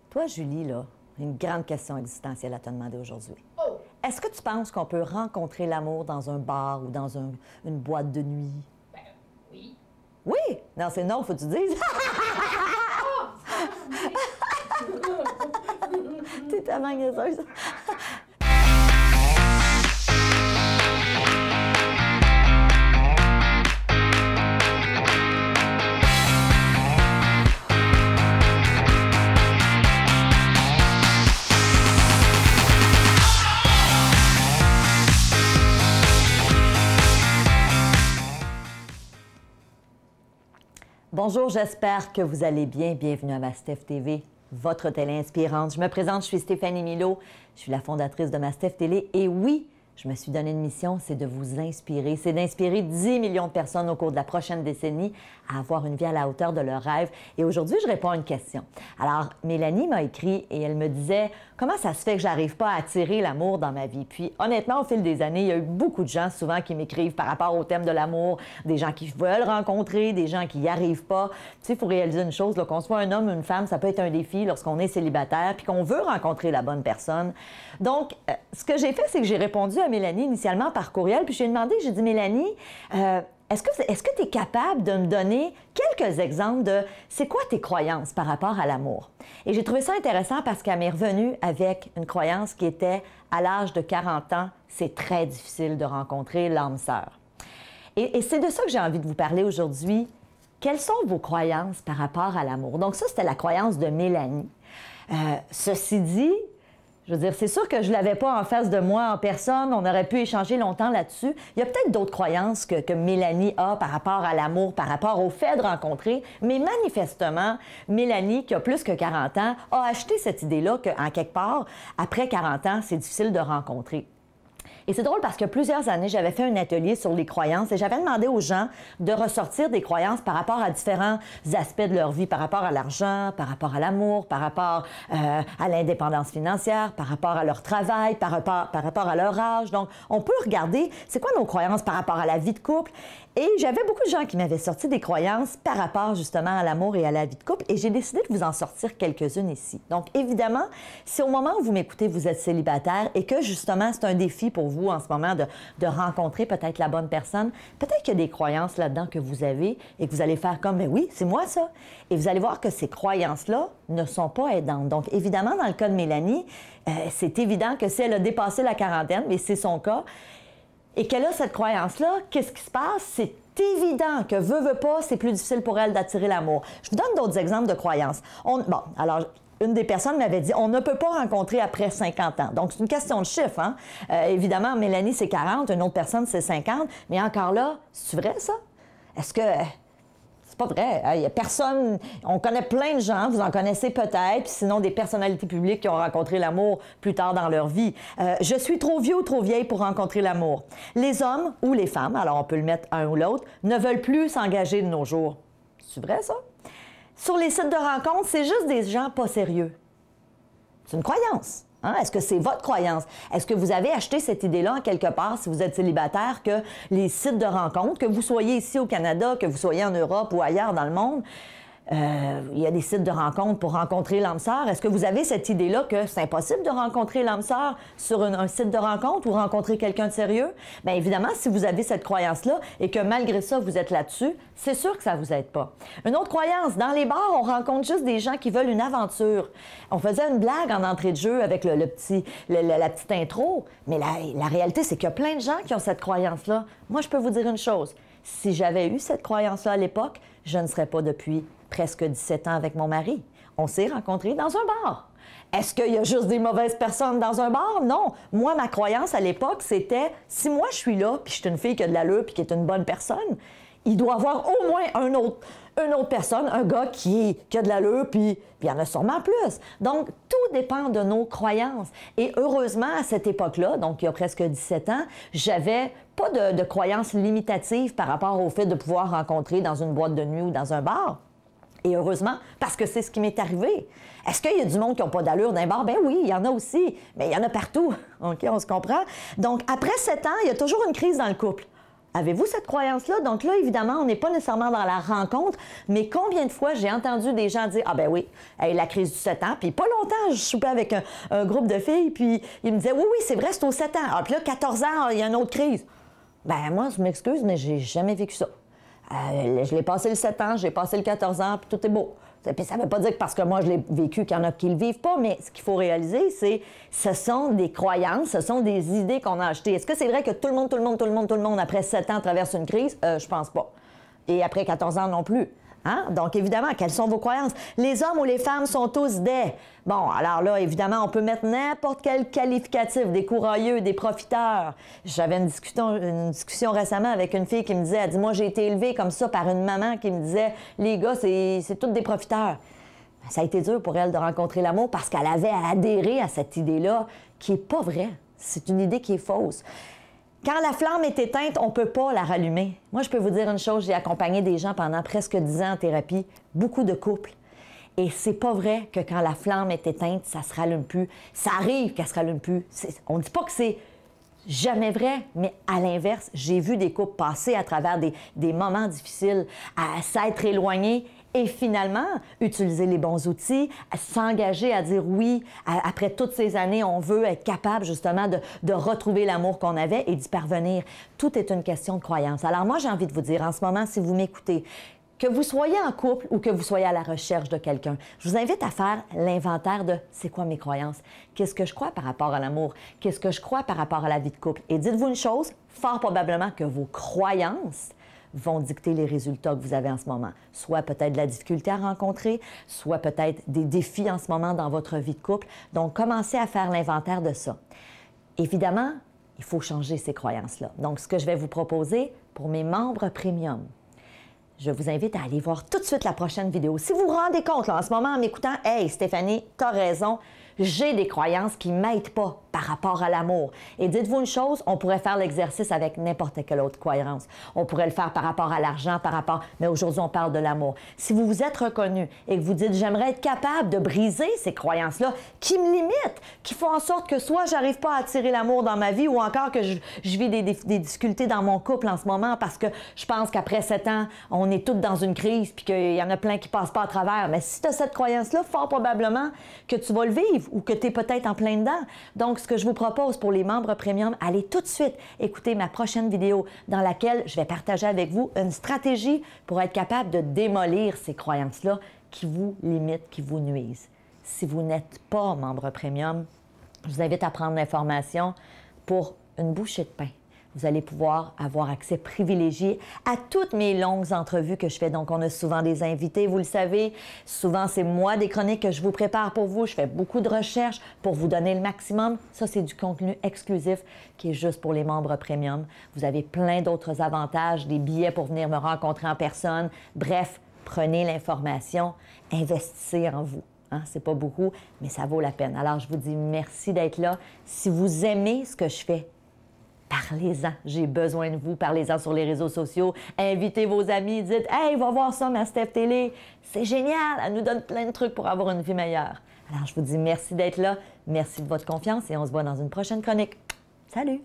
Toi, Julie, là, une grande question existentielle à te demander aujourd'hui. Est-ce que tu penses qu'on peut rencontrer l'amour dans un bar ou dans une boîte de nuit? Ben, oui. Oui! Non, c'est non, faut que tu dises. T'es tellement niaiseuse. Bonjour, j'espère que vous allez bien. Bienvenue à Mastef TV, votre télé inspirante. Je me présente, je suis Stéphanie Milot, je suis la fondatrice de Mastef Télé. Et oui, je me suis donné une mission, c'est de vous inspirer. C'est d'inspirer 10 millions de personnes au cours de la prochaine décennie à avoir une vie à la hauteur de leurs rêves. Et aujourd'hui, je réponds à une question. Alors, Mélanie m'a écrit et elle me disait « Comment ça se fait que j'arrive pas à attirer l'amour dans ma vie? » Puis honnêtement, au fil des années, il y a eu beaucoup de gens souvent qui m'écrivent par rapport au thème de l'amour, des gens qui veulent rencontrer, des gens qui n'y arrivent pas. Tu sais, il faut réaliser une chose, qu'on soit un homme ou une femme, ça peut être un défi lorsqu'on est célibataire puis qu'on veut rencontrer la bonne personne. Donc, ce que j'ai fait, c'est que j'ai répondu à Mélanie initialement par courriel, puis j'ai demandé, j'ai dit « Mélanie, est-ce que tu es capable de me donner quelques exemples de c'est quoi tes croyances par rapport à l'amour? » Et j'ai trouvé ça intéressant parce qu'elle m'est revenue avec une croyance qui était à l'âge de 40 ans, c'est très difficile de rencontrer l'âme sœur. Et c'est de ça que j'ai envie de vous parler aujourd'hui. Quelles sont vos croyances par rapport à l'amour? Donc ça, c'était la croyance de Mélanie. Ceci dit, je veux dire, c'est sûr que je ne l'avais pas en face de moi en personne. On aurait pu échanger longtemps là-dessus. Il y a peut-être d'autres croyances que Mélanie a par rapport à l'amour, par rapport au fait de rencontrer. Mais manifestement, Mélanie, qui a plus que 40 ans, a acheté cette idée-là qu'en quelque part, après 40 ans, c'est difficile de rencontrer. Et c'est drôle parce que plusieurs années, j'avais fait un atelier sur les croyances et j'avais demandé aux gens de ressortir des croyances par rapport à différents aspects de leur vie, par rapport à l'argent, par rapport à l'amour, par rapport à l'indépendance financière, par rapport à leur travail, par rapport à leur âge. Donc, on peut regarder c'est quoi nos croyances par rapport à la vie de couple. Et j'avais beaucoup de gens qui m'avaient sorti des croyances par rapport justement à l'amour et à la vie de couple et j'ai décidé de vous en sortir quelques-unes ici. Donc, évidemment, si au moment où vous m'écoutez, vous êtes célibataire et que justement, c'est un défi pour vous en ce moment de rencontrer peut-être la bonne personne, peut-être qu'il y a des croyances là-dedans que vous avez et que vous allez faire comme « Ben oui, c'est moi ça ». Et vous allez voir que ces croyances-là ne sont pas aidantes. Donc, évidemment, dans le cas de Mélanie, c'est évident que si elle a dépassé la quarantaine, mais c'est son cas, et qu'elle a cette croyance-là, qu'est-ce qui se passe? C'est évident que veut pas, c'est plus difficile pour elle d'attirer l'amour. Je vous donne d'autres exemples de croyances. Alors, une des personnes m'avait dit, on ne peut pas rencontrer après 50 ans. Donc, c'est une question de chiffre, hein? Évidemment, Mélanie, c'est 40, une autre personne, c'est 50. Mais encore là, c'est vrai, ça? Est-ce que... C'est pas vrai. Il y a personne... On connaît plein de gens, vous en connaissez peut-être, puis sinon des personnalités publiques qui ont rencontré l'amour plus tard dans leur vie. Je suis trop vieux ou trop vieille pour rencontrer l'amour. Les hommes ou les femmes, alors on peut le mettre un ou l'autre, ne veulent plus s'engager de nos jours. C'est vrai, ça? Sur les sites de rencontres, c'est juste des gens pas sérieux. C'est une croyance. Hein? Est-ce que c'est votre croyance? Est-ce que vous avez acheté cette idée-là en quelque part, si vous êtes célibataire, que les sites de rencontres, que vous soyez ici au Canada, que vous soyez en Europe ou ailleurs dans le monde, il y a des sites de rencontres pour rencontrer l'âme sœur. Est-ce que vous avez cette idée-là que c'est impossible de rencontrer l'âme sœur sur un site de rencontre ou rencontrer quelqu'un de sérieux? Bien évidemment, si vous avez cette croyance-là et que malgré ça, vous êtes là-dessus, c'est sûr que ça ne vous aide pas. Une autre croyance, dans les bars, on rencontre juste des gens qui veulent une aventure. On faisait une blague en entrée de jeu avec la petite intro, mais la réalité, c'est qu'il y a plein de gens qui ont cette croyance-là. Moi, je peux vous dire une chose. Si j'avais eu cette croyance-là à l'époque, je ne serais pas depuis presque 17 ans avec mon mari. On s'est rencontrés dans un bar. Est-ce qu'il y a juste des mauvaises personnes dans un bar? Non. Moi, ma croyance à l'époque, c'était si moi je suis là, puis je suis une fille qui a de l'allure, puis qui est une bonne personne, il doit y avoir au moins une autre personne, un gars qui a de l'allure, puis il y en a sûrement plus. Donc, tout dépend de nos croyances. Et heureusement, à cette époque-là, donc il y a presque 17 ans, j'avais pas de croyances limitatives par rapport au fait de pouvoir rencontrer dans une boîte de nuit ou dans un bar. Et heureusement, parce que c'est ce qui m'est arrivé. Est-ce qu'il y a du monde qui n'a pas d'allure d'un bar? Ben oui, il y en a aussi, mais il y en a partout. OK, on se comprend? Donc, après 7 ans, il y a toujours une crise dans le couple. Avez-vous cette croyance-là? Donc là, évidemment, on n'est pas nécessairement dans la rencontre, mais combien de fois j'ai entendu des gens dire « Ah ben oui, hey, la crise du 7 ans », puis pas longtemps, je soupais avec un groupe de filles, puis ils me disaient « Oui, oui, c'est vrai, c'est aux 7 ans. Ah, puis là, 14 ans, il y a une autre crise. » Ben moi, je m'excuse, mais j'ai jamais vécu ça. Je l'ai passé le 7 ans, j'ai passé le 14 ans, puis tout est beau. Puis ça ne veut pas dire que parce que moi, je l'ai vécu qu'il y en a qui ne le vivent pas, mais ce qu'il faut réaliser, c'est ce sont des croyances, ce sont des idées qu'on a achetées. Est-ce que c'est vrai que tout le monde, après 7 ans, traverse une crise? Je pense pas. Et après 14 ans non plus. Hein? Donc, évidemment, quelles sont vos croyances? Les hommes ou les femmes sont tous des... Bon, alors là, évidemment, on peut mettre n'importe quel qualificatif, des courageux, des profiteurs. J'avais une discussion récemment avec une fille qui me disait, elle dit, moi, j'ai été élevée comme ça par une maman qui me disait, les gars, c'est tous des profiteurs. Ça a été dur pour elle de rencontrer l'amour parce qu'elle avait adhéré à cette idée-là qui n'est pas vraie. C'est une idée qui est fausse. Quand la flamme est éteinte, on ne peut pas la rallumer. Moi, je peux vous dire une chose, j'ai accompagné des gens pendant presque 10 ans en thérapie, beaucoup de couples. Et c'est pas vrai que quand la flamme est éteinte, ça se rallume plus. Ça arrive qu'elle se rallume plus. On ne dit pas que c'est jamais vrai, mais à l'inverse, j'ai vu des couples passer à travers des moments difficiles, à s'être éloignés et finalement utiliser les bons outils, à s'engager à dire oui. Après toutes ces années, on veut être capable justement de retrouver l'amour qu'on avait et d'y parvenir. Tout est une question de croyance. Alors moi, j'ai envie de vous dire en ce moment, si vous m'écoutez, que vous soyez en couple ou que vous soyez à la recherche de quelqu'un, je vous invite à faire l'inventaire de c'est quoi mes croyances, qu'est-ce que je crois par rapport à l'amour, qu'est-ce que je crois par rapport à la vie de couple. Et dites-vous une chose, fort probablement que vos croyances vont dicter les résultats que vous avez en ce moment. Soit peut-être de la difficulté à rencontrer, soit peut-être des défis en ce moment dans votre vie de couple. Donc, commencez à faire l'inventaire de ça. Évidemment, il faut changer ces croyances-là. Donc, ce que je vais vous proposer pour mes membres premium, je vous invite à aller voir tout de suite la prochaine vidéo. Si vous vous rendez compte, là, en ce moment, en m'écoutant, « Hey, Stéphanie, t'as raison, j'ai des croyances qui ne m'aident pas par rapport à l'amour. » Et dites-vous une chose, on pourrait faire l'exercice avec n'importe quelle autre croyance. On pourrait le faire par rapport à l'argent, mais aujourd'hui, on parle de l'amour. Si vous vous êtes reconnu et que vous dites, j'aimerais être capable de briser ces croyances-là qui me limitent, qui font en sorte que soit j'arrive pas à attirer l'amour dans ma vie ou encore que je vis des difficultés dans mon couple en ce moment parce que je pense qu'après 7 ans, on est toutes dans une crise puis qu'il y en a plein qui passent pas à travers. Mais si tu as cette croyance-là, fort probablement que tu vas le vivre ou que tu es peut-être en plein dedans. Donc, ce que je vous propose pour les membres premium, allez tout de suite écouter ma prochaine vidéo dans laquelle je vais partager avec vous une stratégie pour être capable de démolir ces croyances-là qui vous limitent, qui vous nuisent. Si vous n'êtes pas membre premium, je vous invite à prendre l'information pour une bouchée de pain. Vous allez pouvoir avoir accès privilégié à toutes mes longues entrevues que je fais. Donc, on a souvent des invités, vous le savez. Souvent, c'est moi des chroniques que je vous prépare pour vous. Je fais beaucoup de recherches pour vous donner le maximum. Ça, c'est du contenu exclusif qui est juste pour les membres premium. Vous avez plein d'autres avantages, des billets pour venir me rencontrer en personne. Bref, prenez l'information, investissez en vous. Hein, c'est pas beaucoup, mais ça vaut la peine. Alors, je vous dis merci d'être là. Si vous aimez ce que je fais, parlez-en. J'ai besoin de vous. Parlez-en sur les réseaux sociaux. Invitez vos amis. Dites « Hey, va voir ça, ma Steph Télé. C'est génial. Elle nous donne plein de trucs pour avoir une vie meilleure. » Alors, je vous dis merci d'être là. Merci de votre confiance et on se voit dans une prochaine chronique. Salut!